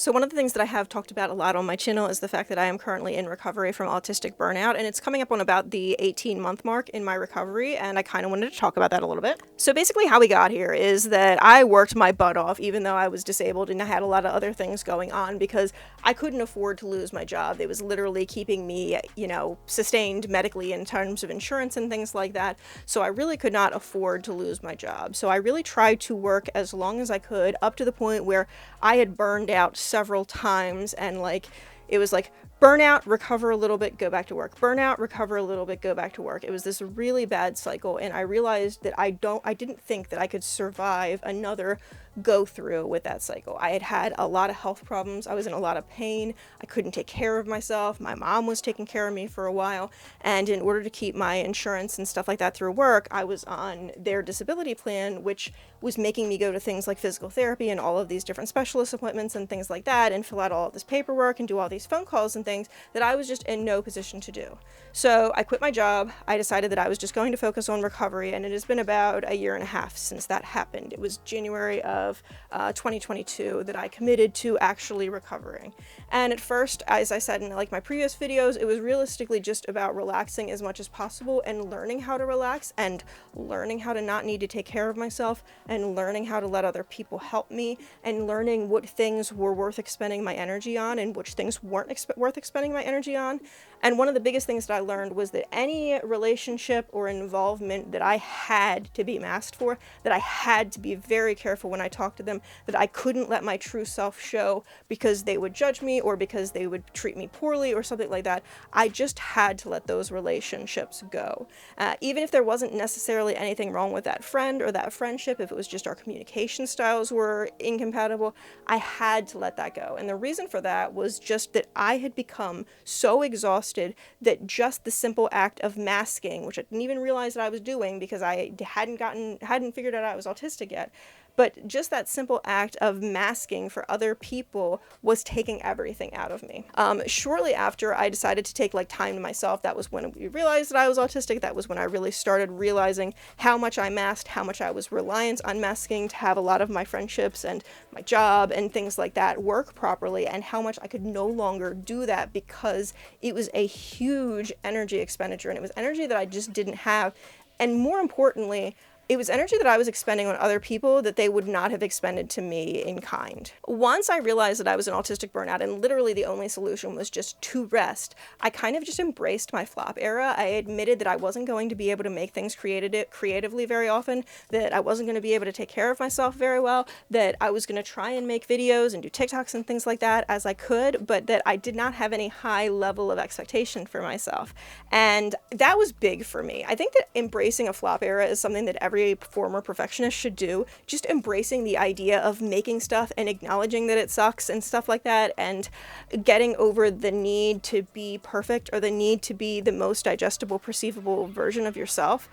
So one of the things that I have talked about a lot on my channel is the fact that I am currently in recovery from autistic burnout, and it's coming up on about the 18-month mark in my recovery, and I kind of wanted to talk about that a little bit. So basically how we got here is that I worked my butt off even though I was disabled and I had a lot of other things going on because I couldn't afford to lose my job. It was literally keeping me, sustained medically in terms of insurance and things like that. So I really could not afford to lose my job. So I really tried to work as long as I could up to the point where I had burned out several times, and it was like burnout, recover a little bit, go back to work, burnout, recover a little bit, go back to work. It was this really bad cycle, and I realized that I didn't think that I could survive another go through with that cycle. I had had a lot of health problems. I was in a lot of pain. I couldn't take care of myself. My mom was taking care of me for a while, and in order to keep my insurance and stuff like that through work, I was on their disability plan, which was making me go to things like physical therapy and all of these different specialist appointments and things like that, and fill out all of this paperwork and do all these phone calls and things that I was just in no position to do. So I quit my job. I decided that I was just going to focus on recovery, and it has been about a year and a half since that happened. It was January of 2022 that I committed to actually recovering. And at first, as I said in my previous videos, it was realistically just about relaxing as much as possible and learning how to relax and learning how to not need to take care of myself and learning how to let other people help me and learning what things were worth expending my energy on and which things weren't worth expending my energy on. And one of the biggest things that I learned was that any relationship or involvement that I had to be masked for, that I had to be very careful when I talked to them, that I couldn't let my true self show because they would judge me or because they would treat me poorly or something like that. I just had to let those relationships go. Even if there wasn't necessarily anything wrong with that friend or that friendship, if it was just our communication styles were incompatible, I had to let that go. And the reason for that was just that I had become so exhausted that just the simple act of masking, which I didn't even realize that I was doing because I hadn't figured out I was autistic yet, but just that simple act of masking for other people was taking everything out of me. Shortly after I decided to take time to myself, that was when we realized that I was autistic. That was when I really started realizing how much I masked, how much I was reliant on masking to have a lot of my friendships and my job and things like that work properly, and how much I could no longer do that because it was a huge energy expenditure, and it was energy that I just didn't have. And more importantly, it was energy that I was expending on other people that they would not have expended to me in kind. Once I realized that I was an autistic burnout and literally the only solution was just to rest, I kind of just embraced my flop era. I admitted that I wasn't going to be able to make things creatively very often, that I wasn't going to be able to take care of myself very well, that I was going to try and make videos and do TikToks and things like that as I could, but that I did not have any high level of expectation for myself. And that was big for me. I think that embracing a flop era is something that every former perfectionist should do. Just embracing the idea of making stuff and acknowledging that it sucks and stuff like that, and getting over the need to be perfect or the need to be the most digestible, perceivable version of yourself.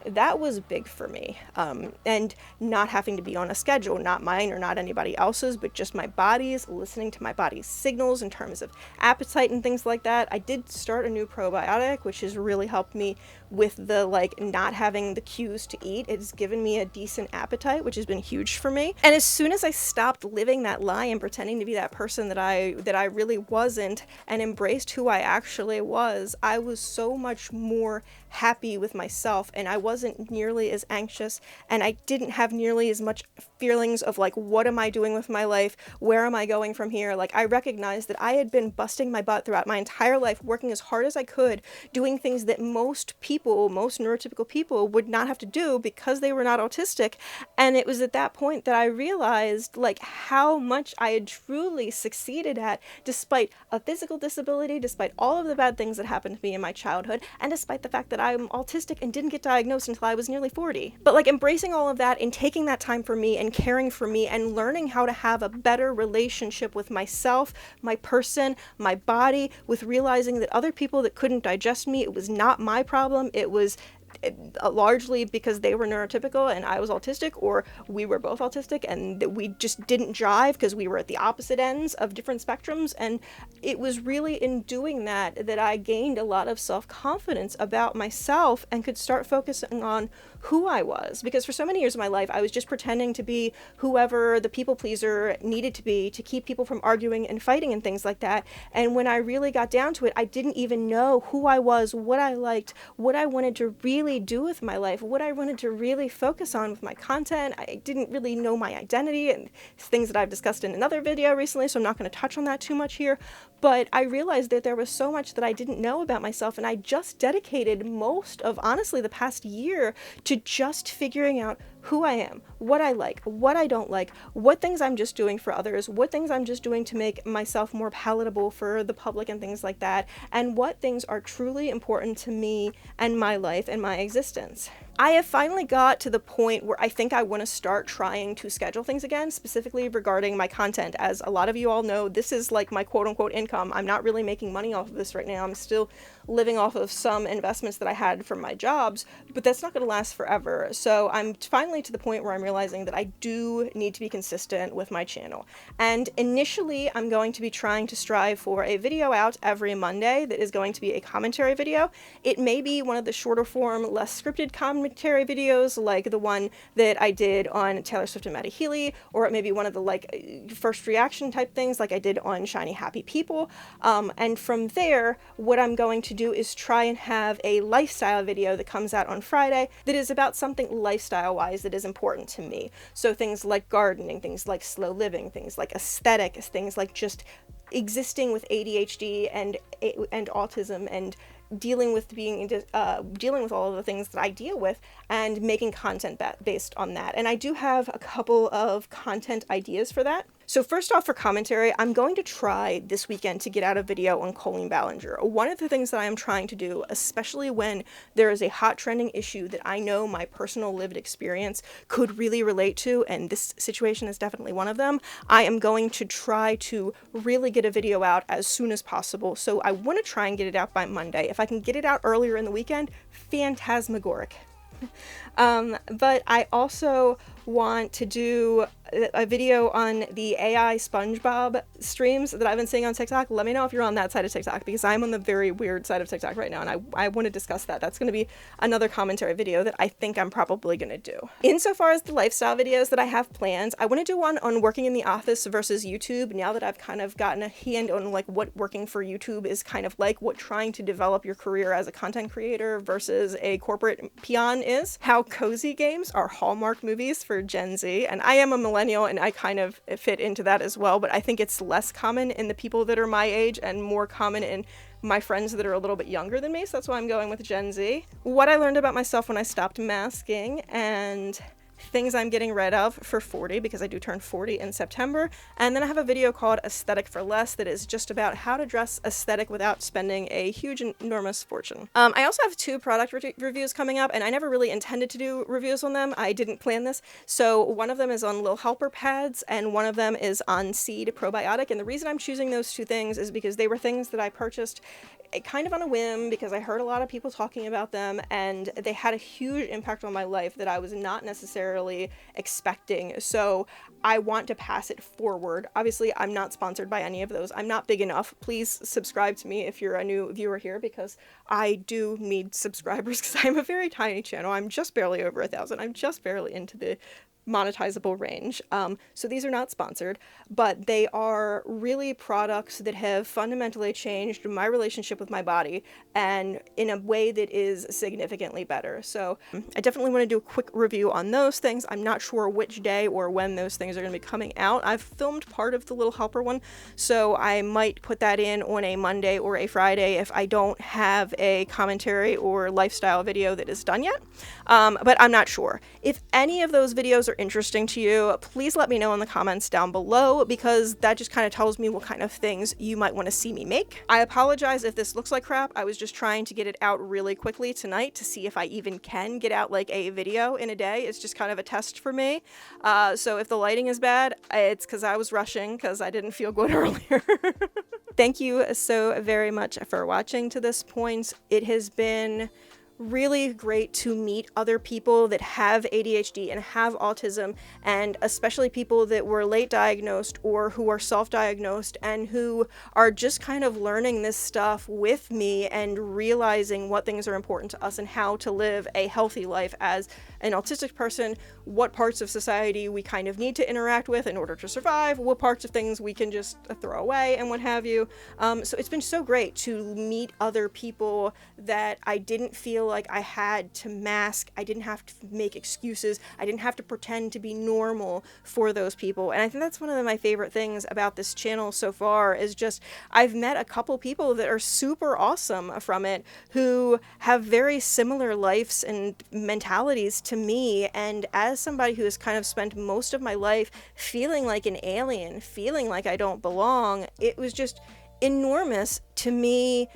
That was big for me. And not having to be on a schedule, not mine or not anybody else's, but just my body's, listening to my body's signals in terms of appetite and things like that. I did start a new probiotic, which has really helped me with the not having the cues to eat. It's given me a decent appetite, which has been huge for me. And as soon as I stopped living that lie and pretending to be that person that I really wasn't, and embraced who I actually was, I was so much more happy with myself, and I wasn't nearly as anxious, and I didn't have nearly as much feelings of what am I doing with my life? Where am I going from here? I recognized that I had been busting my butt throughout my entire life, working as hard as I could, doing things that most neurotypical people would not have to do because they were not autistic. And it was at that point that I realized how much I had truly succeeded at, despite a physical disability, despite all of the bad things that happened to me in my childhood, and despite the fact that I'm autistic and didn't get diagnosed until I was nearly 40. But embracing all of that and taking that time for me and caring for me and learning how to have a better relationship with myself, my person, my body, with realizing that other people that couldn't digest me, it was not my problem. It was largely because they were neurotypical and I was autistic, or we were both autistic and that we just didn't jive because we were at the opposite ends of different spectrums. And it was really in doing that that I gained a lot of self-confidence about myself and could start focusing on who I was, because for so many years of my life, I was just pretending to be whoever the people pleaser needed to be to keep people from arguing and fighting and things like that. And when I really got down to it, I didn't even know who I was, what I liked, what I wanted to really do with my life, what I wanted to really focus on with my content. I didn't really know my identity, and things that I've discussed in another video recently, so I'm not going to touch on that too much here. But I realized that there was so much that I didn't know about myself, and I just dedicated most of, honestly, the past year to just figuring out who I am, what I like, what I don't like, what things I'm just doing for others, what things I'm just doing to make myself more palatable for the public and things like that, and what things are truly important to me and my life and my existence. I have finally got to the point where I think I want to start trying to schedule things again, specifically regarding my content. As a lot of you all know, this is like my quote-unquote income. I'm not really making money off of this right now. I'm still living off of some investments that I had from my jobs, but that's not going to last forever. So I'm finally to the point where I'm realizing that I do need to be consistent with my channel. And initially, I'm going to be trying to strive for a video out every Monday that is going to be a commentary video. It may be one of the shorter form, less scripted commentary videos, like the one that I did on Taylor Swift and Maddie Healy, or it may be one of the like first reaction type things like I did on Shiny Happy People. And from there, what I'm going to do is try and have a lifestyle video that comes out on Friday that is about something lifestyle-wise that is important to me. So things like gardening, things like slow living, things like aesthetics, things like just existing with ADHD and autism and dealing with dealing with all of the things that I deal with and making content based on that. And I do have a couple of content ideas for that. So first off, for commentary, I'm going to try this weekend to get out a video on Colleen Ballinger. One of the things that I am trying to do, especially when there is a hot trending issue that I know my personal lived experience could really relate to, and this situation is definitely one of them, I am going to try to really get a video out as soon as possible. So I want to try and get it out by Monday. If I can get it out earlier in the weekend, phantasmagoric. But I also want to do a video on the AI SpongeBob streams that I've been seeing on TikTok. Let me know if you're on that side of TikTok, because I'm on the very weird side of TikTok right now, and I want to discuss that. That's going to be another commentary video that I think I'm probably going to do. Insofar as the lifestyle videos that I have planned, I want to do one on working in the office versus YouTube, now that I've kind of gotten a hand on like what working for YouTube is kind of like, what trying to develop your career as a content creator versus a corporate peon is, how cozy games are Hallmark movies for Gen Z, and I am a millennial and I kind of fit into that as well, but I think it's less common in the people that are my age and more common in my friends that are a little bit younger than me, so that's why I'm going with Gen Z. What I learned about myself when I stopped masking, and things I'm getting rid of for 40, because I do turn 40 in September. And then I have a video called Aesthetic for Less that is just about how to dress aesthetic without spending a huge, enormous fortune. I also have 2 product reviews coming up, and I never really intended to do reviews on them. I didn't plan this. So one of them is on Lil Helper pads, and one of them is on Seed Probiotic. And the reason I'm choosing those 2 things is because they were things that I purchased kind of on a whim, because I heard a lot of people talking about them, and they had a huge impact on my life that I was not necessarily expecting. So I want to pass it forward. Obviously, I'm not sponsored by any of those. I'm not big enough. Please subscribe to me if you're a new viewer here, because I do need subscribers, because I'm a very tiny channel. I'm just barely over 1,000. I'm just barely into the monetizable range. So these are not sponsored, but they are really products that have fundamentally changed my relationship with my body, and in a way that is significantly better. So I definitely want to do a quick review on those things. I'm not sure which day or when those things are going to be coming out. I've filmed part of the Little Helper one, so I might put that in on a Monday or a Friday if I don't have a commentary or lifestyle video that is done yet. But I'm not sure. If any of those videos are interesting to you, please let me know in the comments down below, because that just kind of tells me what kind of things you might want to see me make. I apologize if this looks like crap. I was just trying to get it out really quickly tonight to see if I even can get out like a video in a day. It's just kind of a test for me. So if the lighting is bad, it's because I was rushing, because I didn't feel good earlier. Thank you so very much for watching to this point. It has been really great to meet other people that have ADHD and have autism, and especially people that were late diagnosed or who are self-diagnosed and who are just kind of learning this stuff with me and realizing what things are important to us and how to live a healthy life as an autistic person, what parts of society we kind of need to interact with in order to survive, what parts of things we can just throw away and what have you. So it's been so great to meet other people that I didn't feel like I had to mask. I didn't have to make excuses. I didn't have to pretend to be normal for those people. And I think that's one of my favorite things about this channel so far is just I've met a couple people that are super awesome from it who have very similar lives and mentalities to me. And as somebody who has kind of spent most of my life feeling like an alien, feeling like I don't belong, it was just enormous to me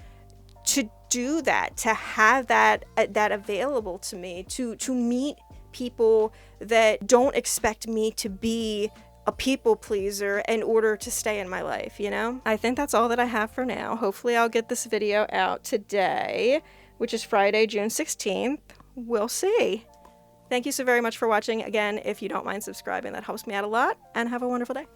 to do that, to have that available to me, to meet people that don't expect me to be a people pleaser in order to stay in my life, you know? I think that's all that I have for now. Hopefully I'll get this video out today, which is Friday, June 16th. We'll see. Thank you so very much for watching. Again, if you don't mind subscribing, that helps me out a lot, and have a wonderful day.